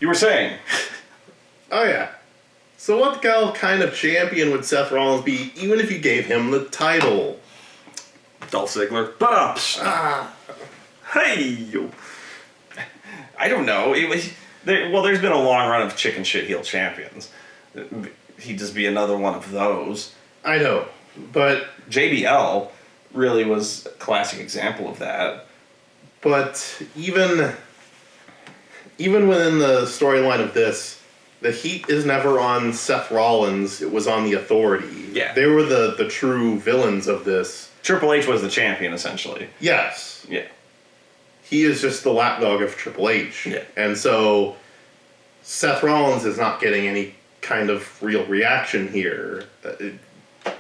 You were saying. Oh, yeah. So what kind of champion would Seth Rollins be, even if you gave him the title? Dolph Ziggler. But hey! I don't know. There's been a long run of chicken shit heel champions. He'd just be another one of those. I know, but... JBL really was a classic example of that. But even within the storyline of this, the heat is never on Seth Rollins, it was on the Authority. Yeah. They were the true villains of this. Triple H was the champion, essentially. Yes. Yeah. He is just the lapdog of Triple H. Yeah. And so Seth Rollins is not getting any kind of real reaction here.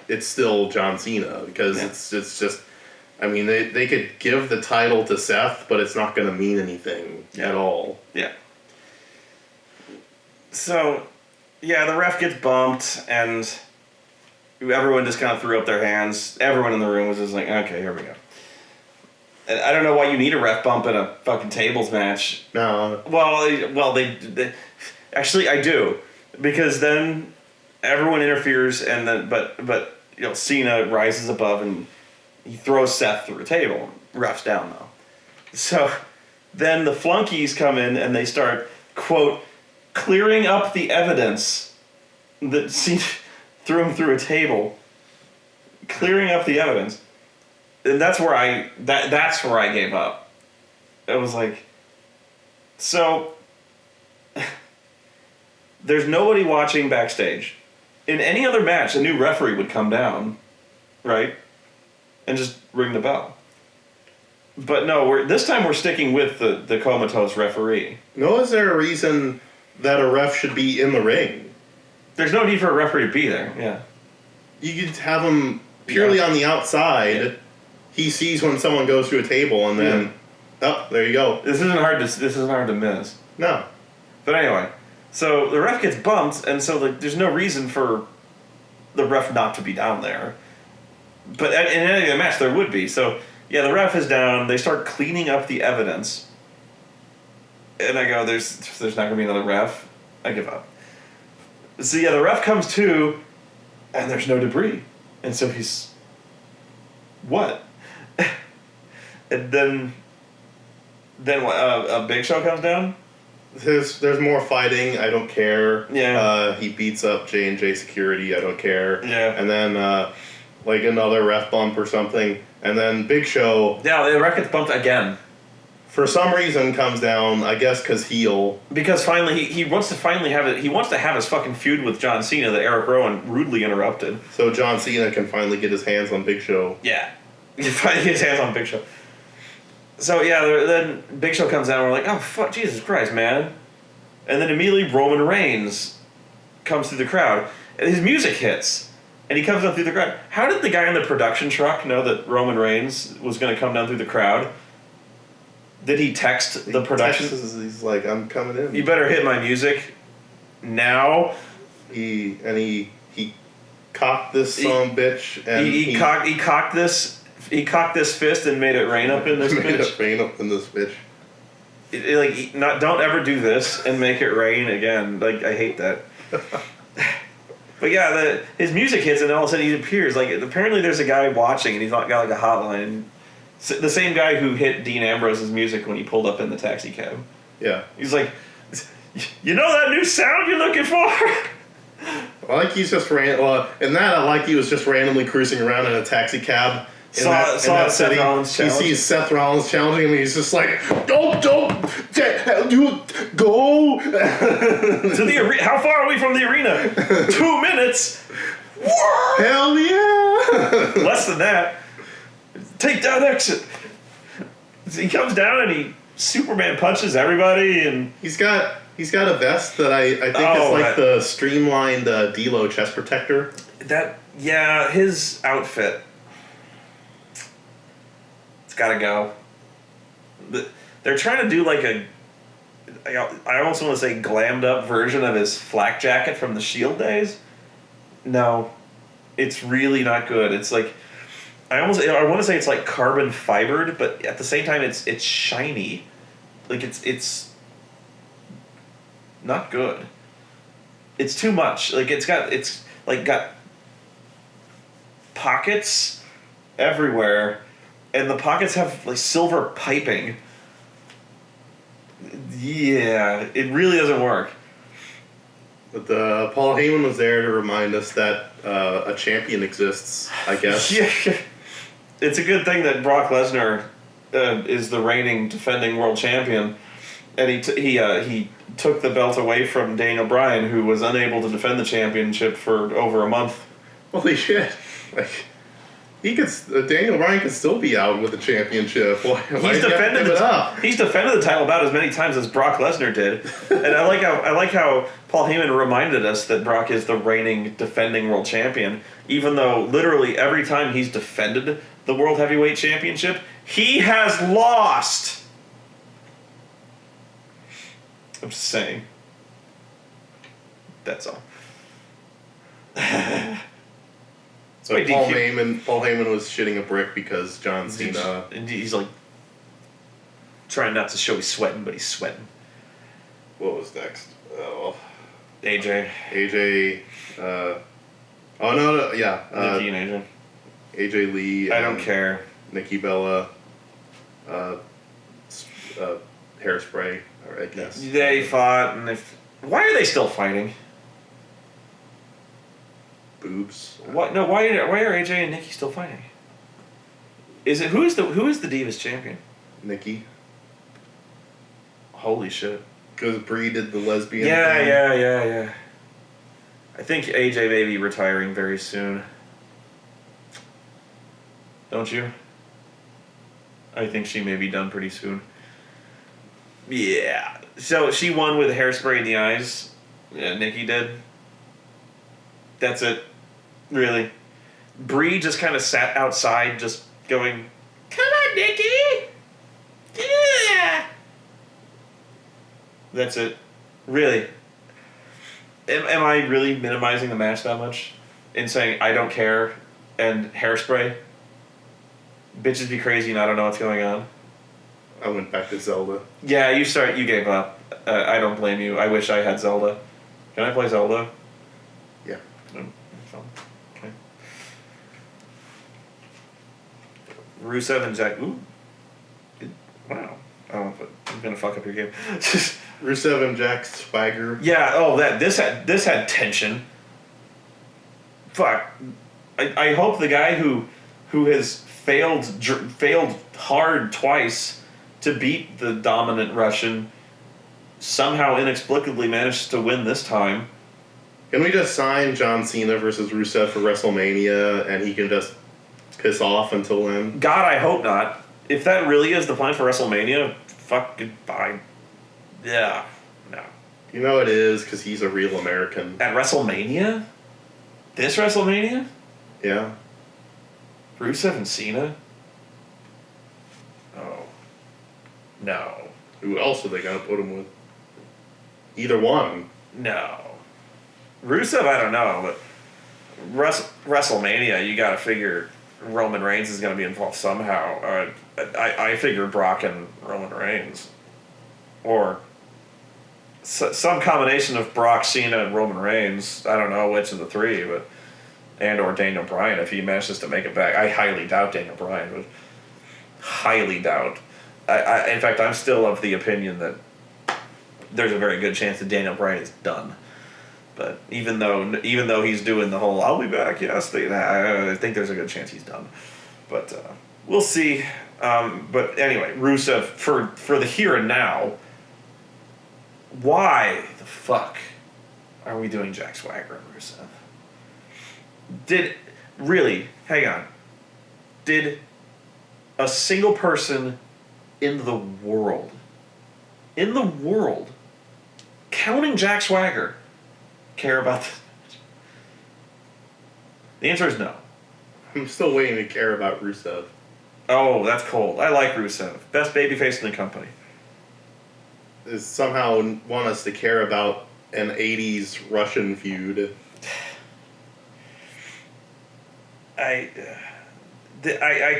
It's still John Cena, because it's just... I mean, they could give the title to Seth, but it's not going to mean anything at all. Yeah. So, yeah, the ref gets bumped, and everyone just kind of threw up their hands. Everyone in the room was just like, okay, here we go. And I don't know why you need a ref bump in a fucking tables match. No. Well, they actually, I do. Because then everyone interferes, and then, but Cena rises above, and he throws Seth through a table. Ref's down, though. So then the flunkies come in, and they start, quote, clearing up the evidence that Cena threw him through a table. Clearing up the evidence. And that's where I gave up. I was like, so there's nobody watching backstage. In any other match, a new referee would come down, right? And just ring the bell. But no, this time we're sticking with the comatose referee. No, is there a reason that a ref should be in the ring? There's no need for a referee to be there, yeah. You could have him purely on the outside. Yeah. He sees when someone goes through a table, and then, oh, there you go. This isn't hard to miss. No. But anyway, so the ref gets bumped, and so there's no reason for the ref not to be down there. But in any other match, there would be. So, yeah, the ref is down. They start cleaning up the evidence. And I go, there's not going to be another ref. I give up. So, yeah, the ref comes to, and there's no debris. And so he's, what? And then what, a Big Show comes down? There's more fighting. I don't care. Yeah. He beats up J&J Security. I don't care. Yeah. And then... like another ref bump or something, and then Big Show... Yeah, the ref gets bumped again. For some reason comes down, I guess because heel. Because finally, he wants to have it. He wants to have his fucking feud with John Cena that Eric Rowan rudely interrupted. So John Cena can finally get his hands on Big Show. Yeah. He can finally get his hands on Big Show. So yeah, then Big Show comes out and we're like, oh fuck, Jesus Christ, man. And then immediately Roman Reigns comes through the crowd. And his music hits. And he comes down through the crowd. How did the guy in the production truck know that Roman Reigns was going to come down through the crowd? Did he text the production? He's like, I'm coming in. You better hit my music now. He cocked this son bitch, and he cocked this fist and made it rain up in this bitch. Made it rain up in this bitch. Don't ever do this and make it rain again. Like, I hate that. But yeah, his music hits and all of a sudden he appears. Like, apparently there's a guy watching and he's not got like a hotline. The same guy who hit Dean Ambrose's music when he pulled up in the taxi cab. Yeah. He's like, you know that new sound you're looking for? I like he's just I like he was just randomly cruising around in a taxi cab. In that city. He sees Seth Rollins challenging him, and he's just like, don't, you go. To the arena. How far are we from the arena? 2 minutes. Hell yeah. Less than that. Take that exit. He comes down and he Superman punches everybody, and he's got a vest that I think is like the streamlined D'Lo chest protector. His outfit. It's gotta go. They're trying to do like I almost want to say glammed up version of his flak jacket from the Shield days. No, it's really not good. It's like I want to say it's like carbon fibered, but at the same time it's shiny. Like it's not good. It's too much. Like it's got pockets everywhere, and the pockets have like silver piping. Yeah, it really doesn't work. But Paul Heyman was there to remind us that a champion exists, I guess. Yeah, it's a good thing that Brock Lesnar is the reigning defending world champion, and he took the belt away from Daniel Bryan, who was unable to defend the championship for over a month. Holy shit! Like Daniel Bryan could still be out with the championship. Why He's defended the title about as many times as Brock Lesnar did, and I like how Paul Heyman reminded us that Brock is the reigning defending world champion, even though literally every time he's defended the World Heavyweight Championship, he has lost. I'm just saying. That's all. So Wait, Paul Heyman was shitting a brick because John Cena. And he's like trying not to show he's sweating, but he's sweating. What was next? Oh, AJ. AJ. Oh no, yeah. Nikki and AJ. AJ Lee. I don't care. Nikki Bella. Hairspray, I guess. They fought, and why are they still fighting? Boobs. What? No. Why are AJ and Nikki still fighting? Is it who is the Divas champion? Nikki. Holy shit. Because Brie did the lesbian thing. Yeah. I think AJ may be retiring very soon. Don't you? I think she may be done pretty soon. Yeah. So she won with hairspray in the eyes. Yeah, Nikki did. That's it. Really. Brie just kind of sat outside just going, "Come on, Nikki! Yeah!" That's it. Really. Am I really minimizing the match that much? In saying, I don't care, and hairspray? Bitches be crazy and I don't know what's going on. I went back to Zelda. Yeah, you gave up. I don't blame you. I wish I had Zelda. Can I play Zelda? Yeah. Okay. Rusev and Jack. Ooh. Wow. Oh, but I'm gonna fuck up your game. Rusev and Jack Swagger. Yeah. Oh, this had tension. Fuck. I hope the guy who has failed hard twice to beat the dominant Russian somehow inexplicably managed to win this time. Can we just sign John Cena versus Rusev for WrestleMania and he can just piss off until then? God, I hope not. If that really is the plan for WrestleMania, fuck goodbye. Yeah, no. You know it is, because he's a real American. At WrestleMania? This WrestleMania? Yeah. Rusev and Cena? Oh. No. Who else are they going to put him with? Either one. No. Rusev, I don't know, but WrestleMania, you got to figure Roman Reigns is going to be involved somehow. I figure Brock and Roman Reigns. Or some combination of Brock, Cena, and Roman Reigns. I don't know which of the three, but or Daniel Bryan if he manages to make it back. I highly doubt Daniel Bryan would. Highly doubt. In fact, I'm still of the opinion that there's a very good chance that Daniel Bryan is done. But even though he's doing the whole "I'll be back," yes, I think there's a good chance he's done. But we'll see. But anyway, Rusev for the here and now. Why the fuck are we doing Jack Swagger and Rusev? Hang on. Did a single person in the world, counting Jack Swagger, care about this? The answer is no. I'm still waiting to care about Rusev. Oh, that's cold. I like Rusev. Best babyface in the company. Is somehow want us to care about an 80s Russian feud. I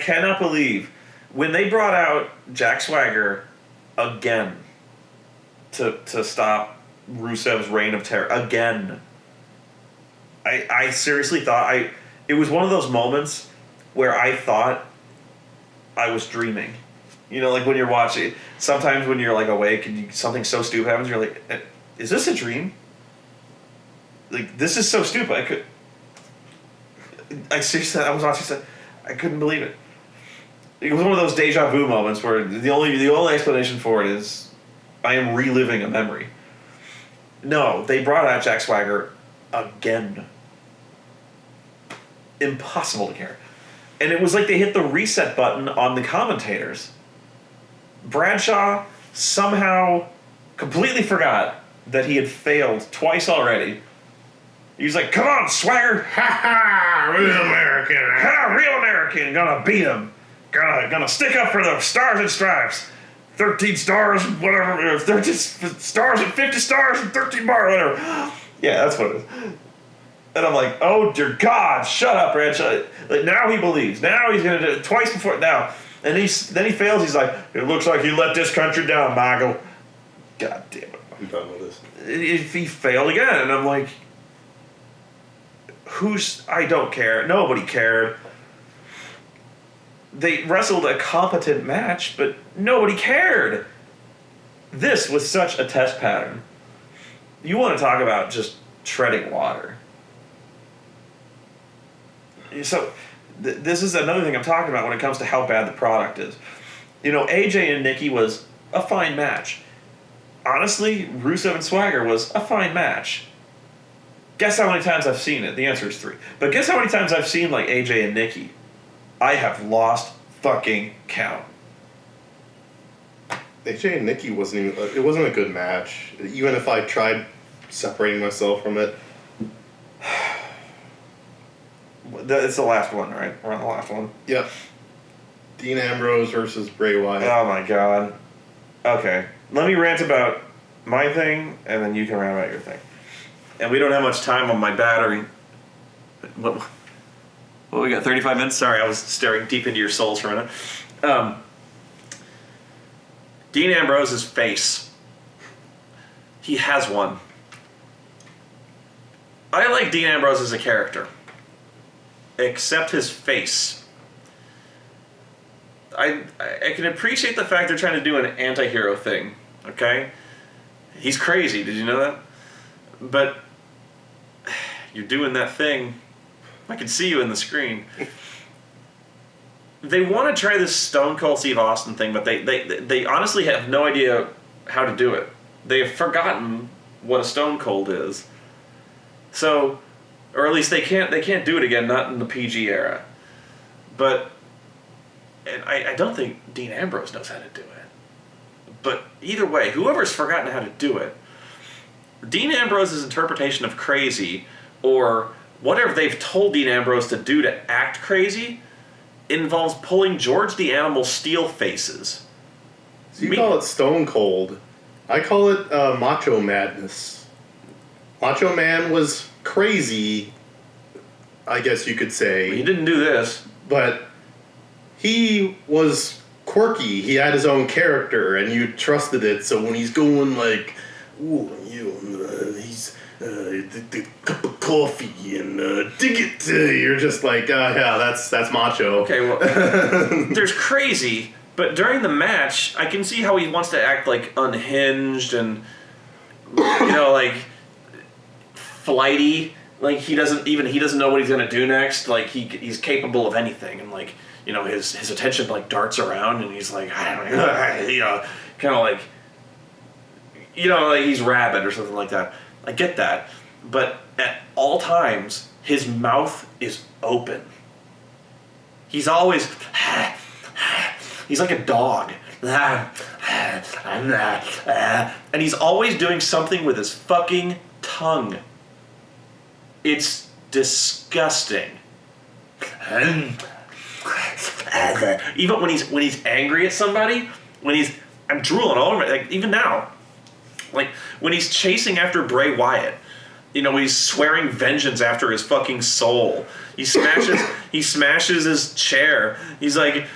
cannot believe when they brought out Jack Swagger again to stop Rusev's reign of terror again. I seriously thought it was one of those moments where I thought I was dreaming. You know, like when you're watching, sometimes when you're like awake and something so stupid happens, you're like, is this a dream? Like, this is so stupid. I seriously, I was watching, I couldn't believe it. It was one of those deja vu moments where the only explanation for it is I am reliving a memory. No, they brought out Jack Swagger again. Impossible to care. And it was like they hit the reset button on the commentators. Bradshaw somehow completely forgot that he had failed twice already. He was like, come on, Swagger! Ha ha! Real American! Ha! Real American! Gonna beat him! Gonna stick up for the Stars and Stripes! 13 stars, whatever, 13 stars and 50 stars and 13 bars, whatever. Yeah, that's what it is. And I'm like, oh dear God, shut up, Bradshaw. Like, now he believes. Now he's gonna do it twice before now. And then he fails. He's like, it looks like he let this country down, Michael. God damn it. I'm done with this. If he failed again, and I'm like, I don't care. Nobody cared. They wrestled a competent match, but nobody cared. This was such a test pattern. You want to talk about just treading water. So, this is another thing I'm talking about when it comes to how bad the product is. You know, AJ and Nikki was a fine match. Honestly, Rusev and Swagger was a fine match. Guess how many times I've seen it? The answer is 3. But guess how many times I've seen, like, AJ and Nikki? I have lost fucking count. AJ and Nikki wasn't a good match. Even if I tried separating myself from it. It's the last one, right? We're on the last one. Yep. Dean Ambrose versus Bray Wyatt. Oh my God. Okay. Let me rant about my thing, and then you can rant about your thing. And we don't have much time on my battery. What we got, 35 minutes? Sorry, I was staring deep into your souls for a minute. Dean Ambrose's face. He has one. I like Dean Ambrose as a character. Except his face. I can appreciate the fact they're trying to do an anti-hero thing, okay? He's crazy, did you know that? But you're doing that thing. I can see you in the screen. They want to try this Stone Cold Steve Austin thing, but they honestly have no idea how to do it. They have forgotten what a Stone Cold is. So, or at least they can't do it again, not in the PG era. But, and I don't think Dean Ambrose knows how to do it. But either way, whoever's forgotten how to do it, Dean Ambrose's interpretation of crazy, or whatever they've told Dean Ambrose to do to act crazy, involves pulling George the Animal Steel faces. So you call it Stone Cold. I call it Macho Madness. Macho Man was crazy, I guess you could say. He didn't do this. But he was quirky. He had his own character, and you trusted it. So when he's going like, ooh, he's the cup of coffee and dig it, you're just like, yeah, that's macho. Okay, well, there's crazy, but during the match, I can see how he wants to act like unhinged and, you know, like flighty. Like he doesn't know what he's gonna do next. Like he's capable of anything, and like, you know, his attention like darts around, and he's like, I don't know, you know, kind of like, you know, like he's rabid or something like that. I get that, but at all times his mouth is open. He's always, he's like a dog, and he's always doing something with his fucking tongue. It's disgusting. Even when he's angry at somebody, I'm drooling all over. Like even now, like when he's chasing after Bray Wyatt, you know, he's swearing vengeance after his fucking soul. He smashes his chair. He's like,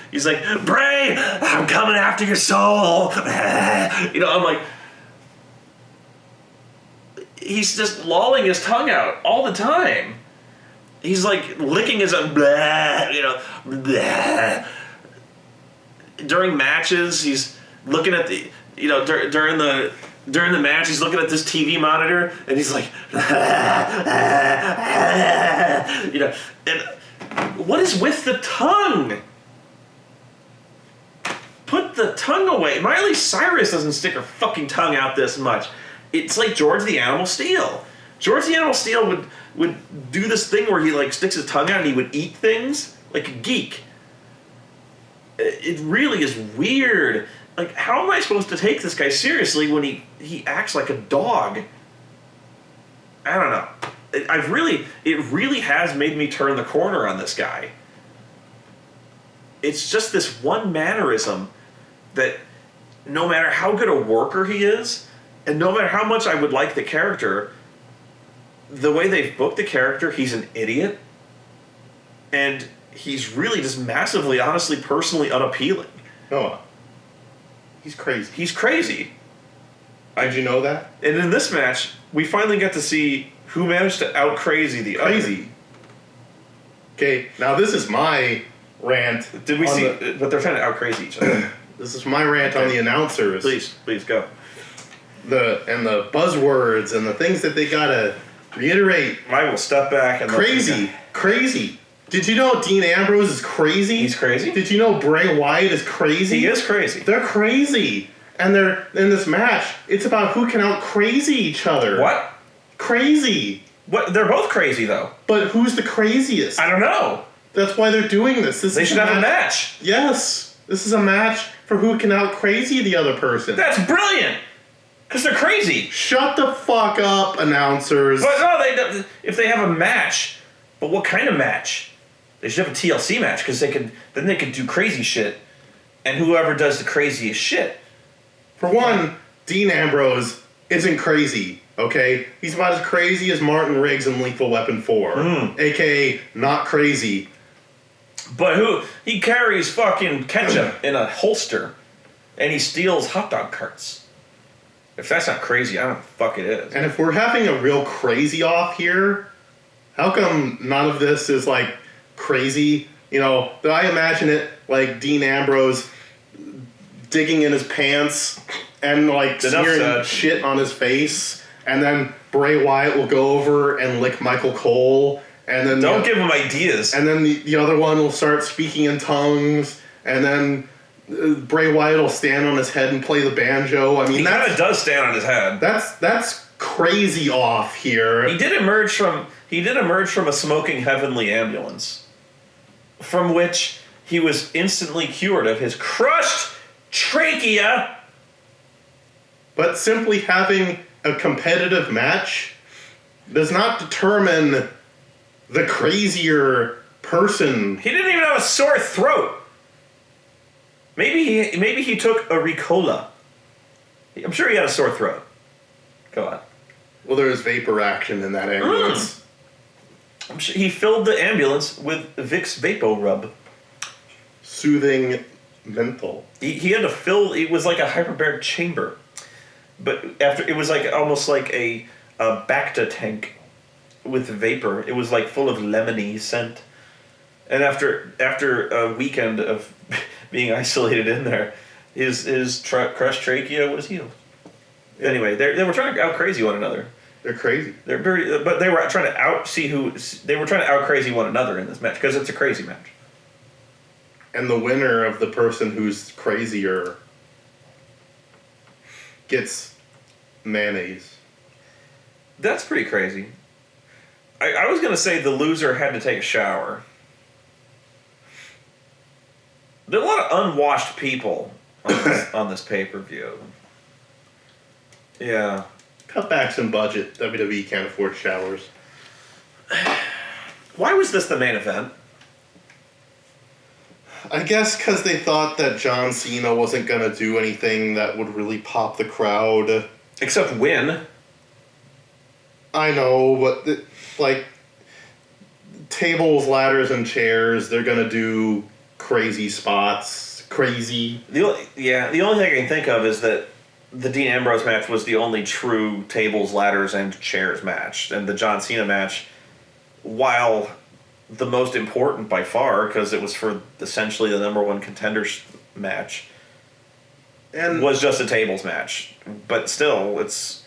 Bray, I'm coming after your soul. You know, I'm like, he's just lolling his tongue out all the time. He's like licking his own blah, blah. During matches, he's looking at the, during the match, he's looking at this TV monitor and he's like, and what is with the tongue? Put the tongue away. Miley Cyrus doesn't stick her fucking tongue out this much. It's like George the Animal Steele. George the Animal Steele would do this thing where he like sticks his tongue out and he would eat things like a geek. It really is weird. Like, how am I supposed to take this guy seriously when he acts like a dog? I don't know. It really has made me turn the corner on this guy. It's just this one mannerism that no matter how good a worker he is, and no matter how much I would like the character, the way they've booked the character, he's an idiot. And he's really just massively, honestly, personally unappealing. No. He's crazy. He's crazy. Did you know that? And in this match, we finally get to see who managed to out-crazy the other. Crazy. Okay, now this is my rant. Did we see... but they're trying to out-crazy each other. This is my rant on the announcers. Please, go. The buzzwords and the things that they gotta reiterate. I will step back and... Crazy. Did you know Dean Ambrose is crazy? He's crazy? Did you know Bray Wyatt is crazy? He is crazy. They're crazy. And they're in this match, it's about who can out-crazy each other. What? Crazy. What? They're both crazy, though. But who's the craziest? I don't know. That's why they're doing this. They should have a match. Yes. This is a match for who can out-crazy the other person. That's brilliant. Because they're crazy. Shut the fuck up, announcers. But no, if they have a match, but what kind of match? They should have a TLC match because they could do crazy shit, and whoever does the craziest shit. For one, Dean Ambrose isn't crazy. Okay, he's about as crazy as Martin Riggs in Lethal Weapon 4, aka not crazy. But he carries fucking ketchup in a holster, and he steals hot dog carts. If that's not crazy, I don't know what the fuck it is. And if we're having a real crazy off here, how come none of this is like crazy? I imagine it like Dean Ambrose digging in his pants and like smearing shit on his face, and then Bray Wyatt will go over and lick Michael Cole, and then don't give him ideas. And then the other one will start speaking in tongues, and then Bray Wyatt will stand on his head and play the banjo. I mean, he kind of does stand on his head. That's crazy off here. He did emerge from a smoking heavenly ambulance, from which he was instantly cured of his crushed trachea. But simply having a competitive match does not determine the crazier person. He didn't even have a sore throat. Maybe he took a Ricola. I'm sure he had a sore throat. Go on. Well, there was vapor action in that ambulance. I'm sure he filled the ambulance with Vicks Vapo Rub. Soothing menthol. He had to fill. It was like a hyperbaric chamber, but after it was like almost like a Bacta tank with vapor. It was like full of lemony scent. And after a weekend of being isolated in there, his crushed trachea was healed. Anyway, they were trying to out crazy one another. They're crazy. But they were trying to they were trying to out crazy one another in this match because it's a crazy match. And the winner of the person who's crazier gets mayonnaise. That's pretty crazy. I was gonna say the loser had to take a shower. There are a lot of unwashed people on this pay-per-view. Yeah. Cut back some budget. WWE can't afford showers. Why was this the main event? I guess because they thought that John Cena wasn't going to do anything that would really pop the crowd. Except win. I know, but tables, ladders, and chairs, they're going to do crazy spots. Crazy. The only thing I can think of is that the Dean Ambrose match was the only true tables, ladders, and chairs match. And the John Cena match, while the most important by far, because it was for essentially the number one contenders match, and was just a tables match. But still, it's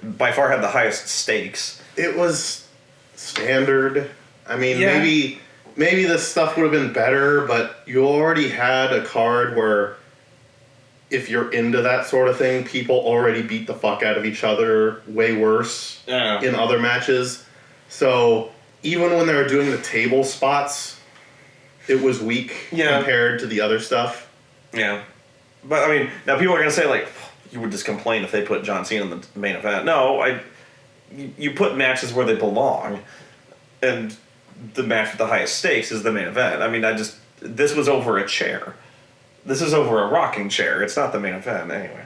by far had the highest stakes. it was standard. I mean, Yeah. maybe this stuff would have been better, but you already had a card where if you're into that sort of thing, people already beat the fuck out of each other way worse in other matches. So even when they were doing the table spots, it was weak compared to the other stuff. Yeah. But, I mean, now people are going to say, like, you would just complain if they put John Cena in the main event. No, you put matches where they belong, and the match with the highest stakes is the main event. I mean, this was over a chair. This is over a rocking chair. It's not the main event, anyway.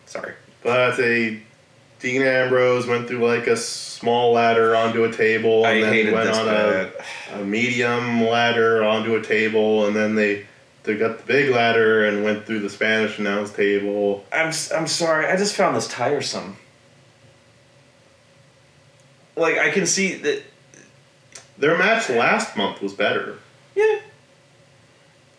Sorry. But Dean Ambrose went through like a small ladder onto a table, and then went on a medium ladder onto a table, and then they got the big ladder and went through the Spanish announce table. I'm sorry. I just found this tiresome. Like, I can see that... Their match last month was better. Yeah.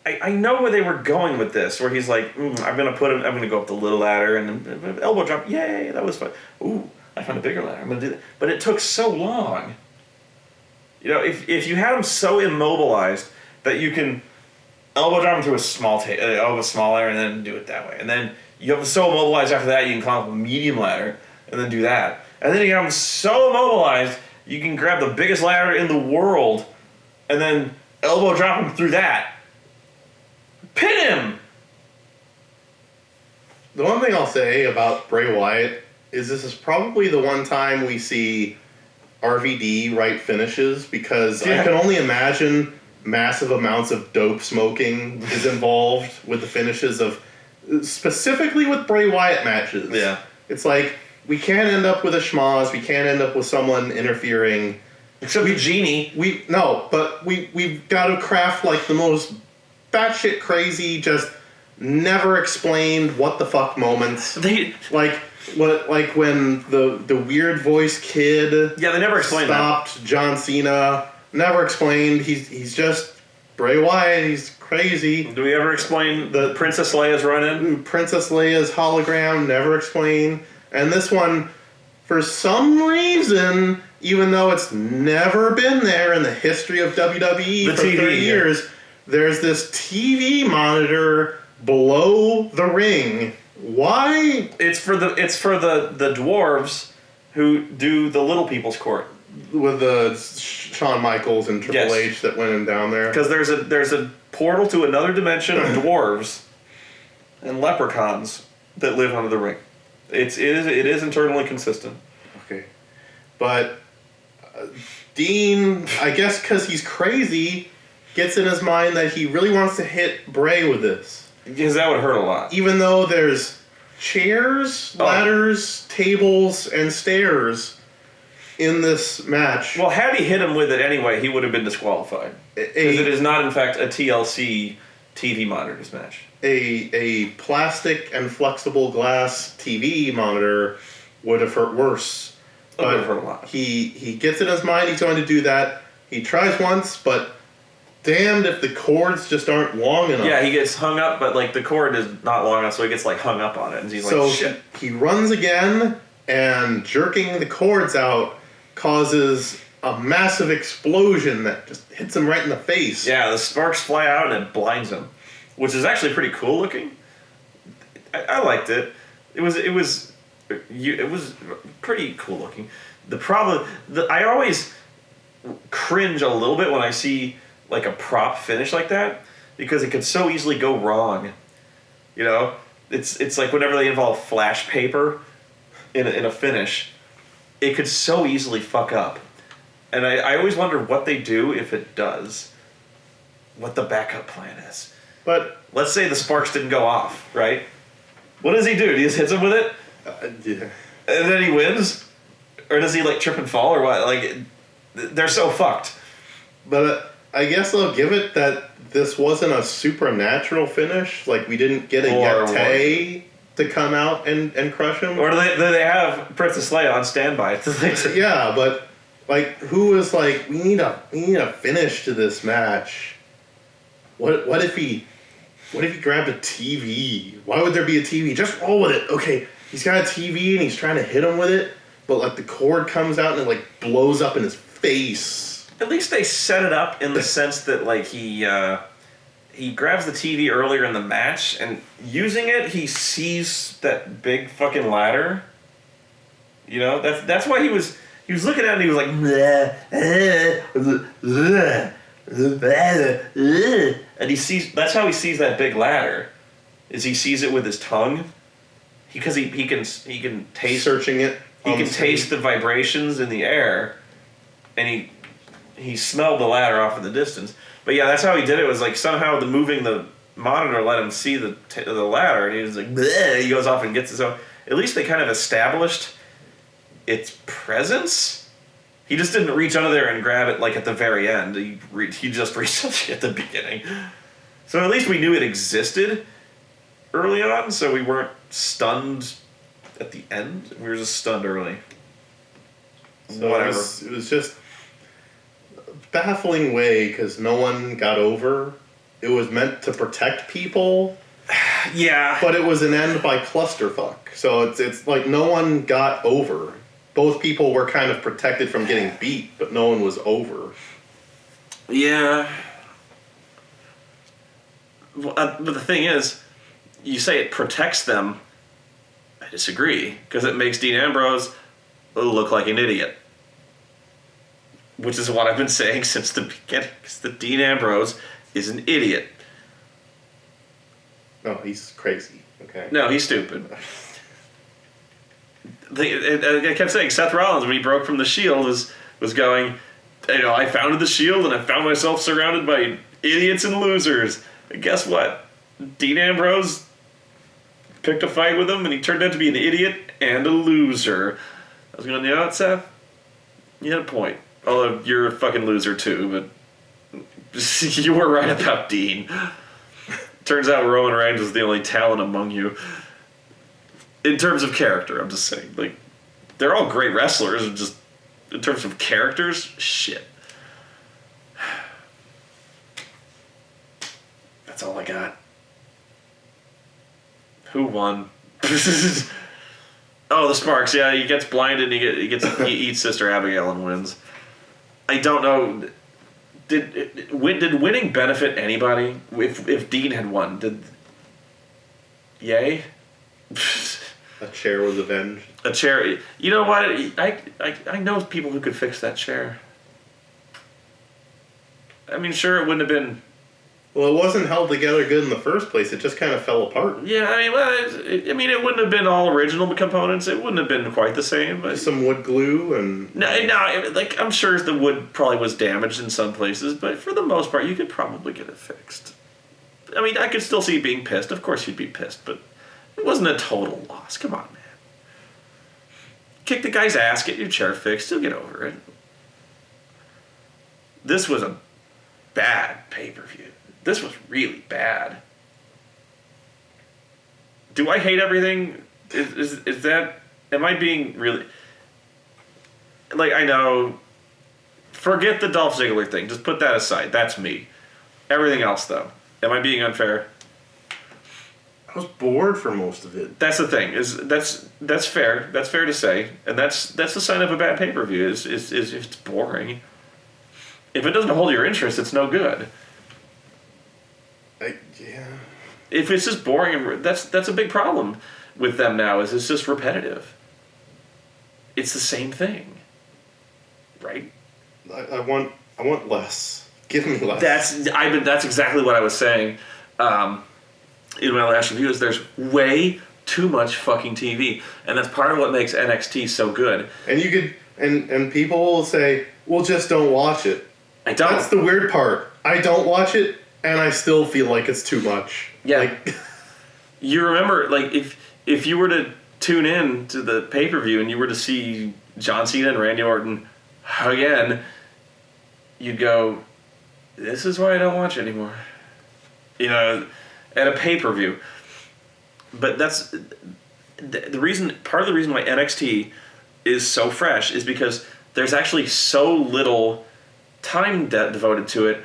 I know where they were going with this, where he's like, I'm gonna go up the little ladder and then elbow drop. Yay, that was fun. Ooh, I found a bigger ladder. I'm gonna do that. But it took so long. You know, if you had him so immobilized that you can elbow drop him through a small ladder and then do it that way, and then you have him so immobilized after that you can climb up a medium ladder and then do that, and then you have him so immobilized you can grab the biggest ladder in the world and then elbow drop him through that. Pin him! The one thing I'll say about Bray Wyatt is this is probably the one time we see RVD write finishes, because I can only imagine massive amounts of dope smoking is involved with the finishes of, specifically with Bray Wyatt matches. Yeah. It's like, we can't end up with a schmoz, we can't end up with someone interfering. Except the genie. We've got to craft like the most batshit crazy, just never explained what the fuck moments. Like when the weird voice kid. Yeah, they never explained stopped John Cena. Never explained. He's just Bray Wyatt. He's crazy. Do we ever explain the Princess Leia's run-in? Princess Leia's hologram. Never explained. And this one, for some reason, even though it's never been there in the history of WWE for 30 years. There's this TV monitor below the ring. Why? It's for the dwarves who do the little people's court with the Shawn Michaels and Triple H that went in down there. Because there's a portal to another dimension of dwarves and leprechauns that live under the ring. It is internally consistent. Okay, but Dean, I guess because he's crazy, gets in his mind that he really wants to hit Bray with this. Because that would hurt a lot. Even though there's chairs, ladders, tables, and stairs in this match. Well, had he hit him with it anyway, he would have been disqualified. Because it is not, in fact, a TLC TV monitors match. A plastic and flexible glass TV monitor would have hurt worse. It would have hurt a lot. He gets in his mind he's going to do that. He tries once, but damned if the cords just aren't long enough. Yeah, he gets hung up, but like the cord is not long enough, so he gets like hung up on it, and he's like, shit. He runs again, and jerking the cords out causes a massive explosion that just hits him right in the face. Yeah, the sparks fly out and it blinds him, which is actually pretty cool looking. I liked it. It was pretty cool looking. The problem, I always cringe a little bit when I see like a prop finish like that, because it could so easily go wrong. You know, it's like whenever they involve flash paper in a finish, it could so easily fuck up. And I always wonder what they do if it does, what the backup plan is. But let's say the sparks didn't go off, right? What does he do? He just hits him with it? Yeah. And then he wins? Or does he like trip and fall or what? Like, they're so fucked. But I guess I'll give it that this wasn't a supernatural finish. Like, we didn't get a Yeti to come out and crush him. Or do they have Princess Leia on standby? Yeah, but like, who was like, we need a finish to this match? What if he grabbed a TV? Why would there be a TV? Just roll with it. Okay, he's got a TV and he's trying to hit him with it, but like the cord comes out and it like blows up in his face. At least they set it up in the sense that like he grabs the TV earlier in the match and using it, he sees that big fucking ladder. You know, that's why he was looking at it and he was like, and he sees, that's how he sees that big ladder, is he sees it with his tongue, because he can taste, searching it. He can taste the vibrations in the air, and he smelled the ladder off in the distance. But yeah, that's how he did it. Was like somehow the moving the monitor let him see the ladder, and he was like, bleh, he goes off and gets it. So at least they kind of established its presence. He just didn't reach under there and grab it like at the very end. He just reached at the beginning. So at least we knew it existed early on, so we weren't stunned at the end. We were just stunned early. So whatever. It was just a baffling way because no one got over. It was meant to protect people. Yeah. But it was an end by clusterfuck. So it's like no one got over. Both people were kind of protected from getting beat, but no one was over. Yeah. Well, but the thing is, you say it protects them. I disagree, because it makes Dean Ambrose look like an idiot. Which is what I've been saying since the beginning, because the Dean Ambrose is an idiot. No, he's crazy. Okay. No, he's stupid. I kept saying Seth Rollins, when he broke from the Shield, was going, I founded the Shield and I found myself surrounded by idiots and losers. And guess what? Dean Ambrose picked a fight with him and he turned out to be an idiot and a loser. I was going, Seth, you had a point. Although you're a fucking loser too, but you were right about Dean. Turns out Roman Reigns was the only talent among you. In terms of character, I'm just saying. Like, they're all great wrestlers, just in terms of characters, shit. That's all I got. Who won? Oh, the Sparks. Yeah, he gets blinded. He eats Sister Abigail and wins. I don't know. Did winning benefit anybody? If Dean had won, yay? A chair was avenged. A chair. You know what? I know people who could fix that chair. I mean, sure, it wouldn't have been. Well, it wasn't held together good in the first place. It just kind of fell apart. Yeah, it wouldn't have been all original components. It wouldn't have been quite the same. But some wood glue and. No. Like, I'm sure the wood probably was damaged in some places, but for the most part, you could probably get it fixed. I mean, I could still see you being pissed. Of course, you'd be pissed, but it wasn't a total loss. Come on, man. Kick the guy's ass, get your chair fixed, he'll get over it. This was a bad pay-per-view. This was really bad. Do I hate everything? Is that... Am I being really... Like, I know... Forget the Dolph Ziggler thing. Just put that aside. That's me. Everything else, though. Am I being unfair? I was bored for most of it. That's the thing. That's fair. That's fair to say, and that's the sign of a bad pay-per-view. Is if it's boring. If it doesn't hold your interest, it's no good. Yeah. If it's just boring, that's a big problem with them now. Is it's just repetitive. It's the same thing, right? I want less. Give me less. That's exactly what I was saying. In my last review, is there's way too much fucking TV, and that's part of what makes NXT so good. And you could, and people will say, "Well, just don't watch it." I don't. That's the weird part. I don't watch it, and I still feel like it's too much. Yeah. Like, you remember, like if you were to tune in to the pay-per-view and you were to see John Cena and Randy Orton again, you'd go, this is why I don't watch anymore. At a pay-per-view. But that's the reason. Part of the reason why NXT is so fresh is because there's actually so little time devoted to it.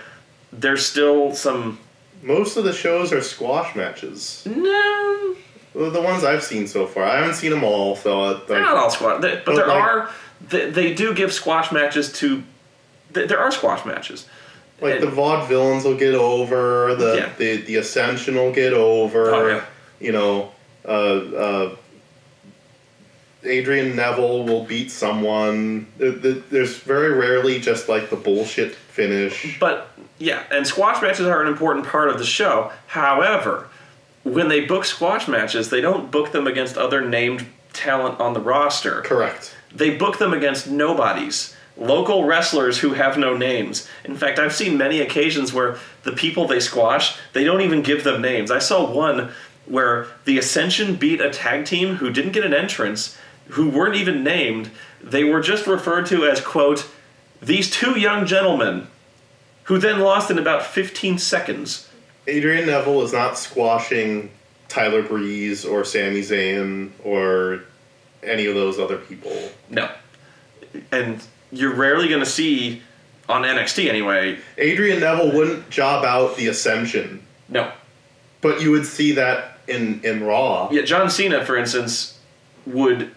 There's still some. Most of the shows are squash matches. No. The ones I've seen so far. I haven't seen them all, so... They're not all squash. But there are... They do give squash matches to... There are squash matches. Like, the Vaudevillains will get over, the Ascension will get over, Adrian Neville will beat someone. There's very rarely just, like, the bullshit finish. But, yeah, and squash matches are an important part of the show. However, when they book squash matches, they don't book them against other named talent on the roster. Correct. They book them against nobodies. Local wrestlers who have no names. In fact, I've seen many occasions where the people they squash, they don't even give them names. I saw one where the Ascension beat a tag team who didn't get an entrance, who weren't even named. They were just referred to as, quote, these two young gentlemen, who then lost in about 15 seconds. Adrian Neville is not squashing Tyler Breeze or Sami Zayn or any of those other people. No. And you're rarely going to see, on NXT anyway... Adrian Neville wouldn't job out the Ascension. No. But you would see that in Raw. Yeah, John Cena, for instance, would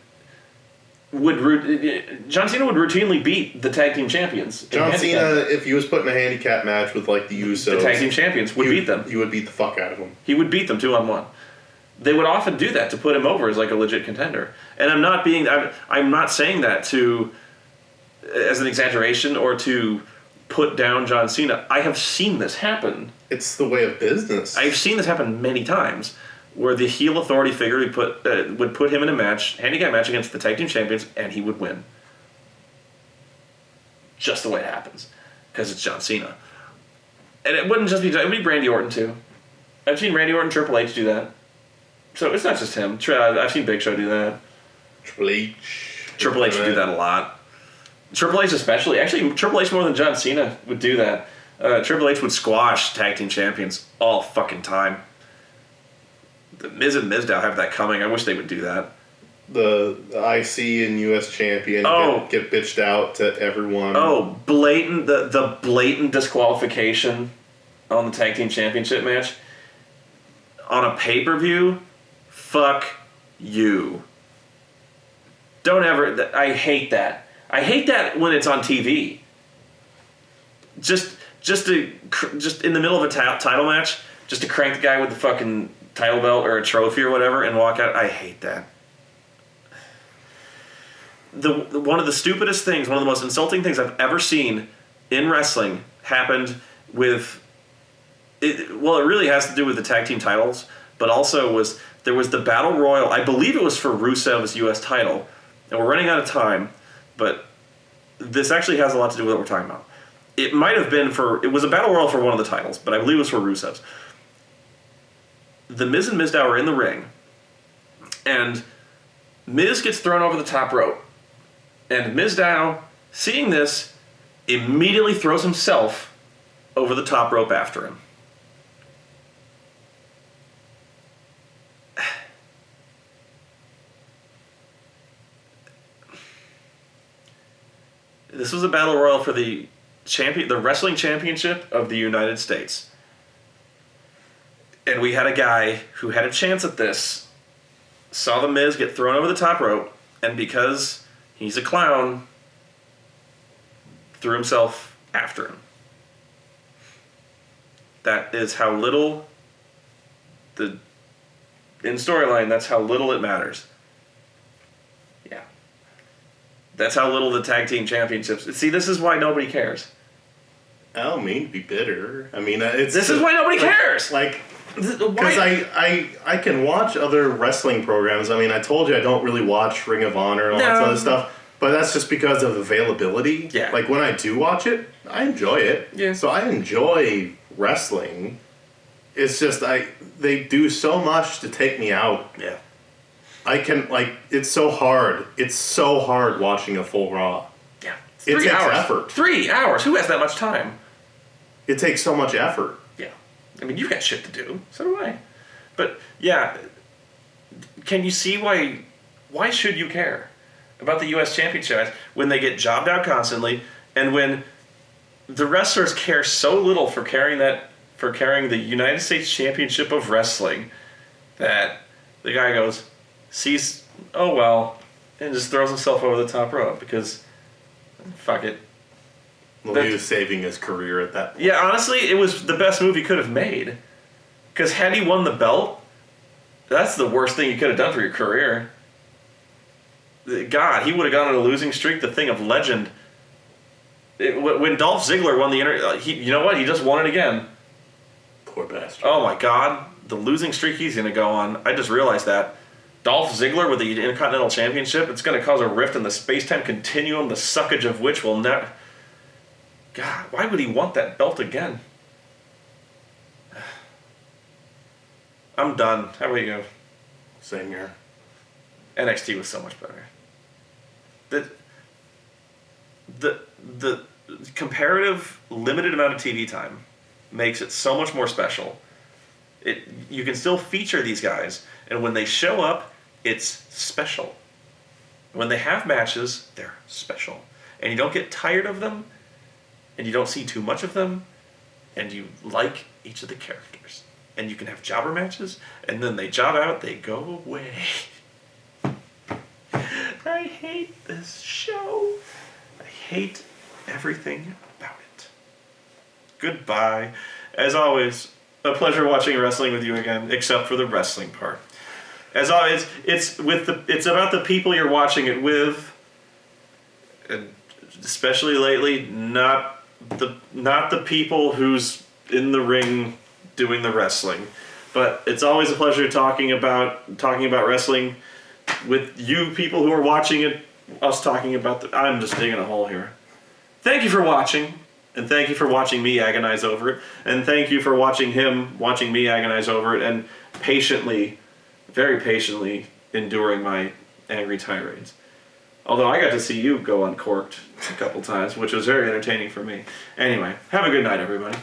routinely beat the tag team champions. John Cena, if he was put in a handicap match with like the Usos, the tag team champions would beat them. He would beat the fuck out of them. He would beat them 2-on-1. They would often do that to put him over as like a legit contender. And I'm not saying that as an exaggeration or to put down John Cena. I have seen this happen. It's the way of business. I've seen this happen many times, where the heel authority figure would put him in a handicap match against the tag team champions, and he would win. Just the way it happens, because it's John Cena. And it wouldn't just be it would be Randy Orton too. I've seen Randy Orton, Triple H do that. So it's not just him. I've seen Big Show do that. Triple H would do that a lot. Triple H especially. Actually, Triple H more than John Cena would do that. Triple H would squash tag team champions all fucking time. The Miz and Mizdow have that coming. I wish they would do that. The IC and US champion get bitched out to everyone. Oh, the blatant disqualification on the tag team championship match. On a pay-per-view, fuck you. Don't ever... I hate that. I hate that when it's on TV. Just in the middle of a title match, just to crank the guy with the fucking title belt or a trophy or whatever and walk out. I hate that. One of the stupidest things, one of the most insulting things I've ever seen in wrestling happened with... it really has to do with the tag team titles, but also there was the Battle Royal. I believe it was for Rusev's U.S. title, and we're running out of time, but this actually has a lot to do with what we're talking about. It might have been it was a Battle Royal for one of the titles, but I believe it was for Rusev's. The Miz and Mizdow are in the ring, and Miz gets thrown over the top rope, and Mizdow, seeing this, immediately throws himself over the top rope after him. This was a battle royal for the wrestling championship of the United States. And we had a guy who had a chance at this, saw the Miz get thrown over the top rope, and because he's a clown, threw himself after him. That is how little in storyline, that's how little it matters. Yeah. That's how little the tag team championships... See, this is why nobody cares. I don't mean to be bitter. I mean, this is why nobody cares! Because I can watch other wrestling programs. I mean, I told you I don't really watch Ring of Honor and all that other stuff. But that's just because of availability. Yeah. Like, when I do watch it, I enjoy it. Yeah. So I enjoy wrestling. It's just, they do so much to take me out. Yeah. I can, it's so hard. It's so hard watching a full Raw. Yeah. It takes hours. effort. 3 hours. Who has that much time? It takes so much effort. Yeah. I mean, you've got shit to do. So do I. But, yeah, can you see why should you care about the U.S. Championship when they get jobbed out constantly, and when the wrestlers care so little for carrying the United States Championship of Wrestling that the guy goes, sees, oh well, and just throws himself over the top rope because, fuck it. Well, he was saving his career at that point. Yeah, honestly, it was the best move he could have made. Because had he won the belt, that's the worst thing you could have done for your career. God, he would have gone on a losing streak, the thing of legend. When Dolph Ziggler won the you know what? He just won it again. Poor bastard. Oh my God, the losing streak he's going to go on. I just realized that. Dolph Ziggler with the Intercontinental Championship, it's going to cause a rift in the space-time continuum, the suckage of which will never... God, why would he want that belt again? I'm done. How about you? Same here. NXT was so much better. The comparative limited amount of TV time makes it so much more special. You can still feature these guys, and when they show up, it's special. When they have matches, they're special. And you don't get tired of them, and you don't see too much of them, and you like each of the characters. And you can have jobber matches, and then they job out, they go away. I hate this show. I hate everything about it. Goodbye. As always, a pleasure watching wrestling with you again, except for the wrestling part. As always, it's about the people you're watching it with, and especially lately, not the people who's in the ring doing the wrestling. But it's always a pleasure talking about wrestling with you people who are watching it, us talking about I'm just digging a hole here. Thank you for watching, and thank you for watching me agonize over it, and thank you for watching me agonize over it, and patiently, very patiently, enduring my angry tirades. Although I got to see you go uncorked a couple times, which was very entertaining for me. Anyway, have a good night, everybody.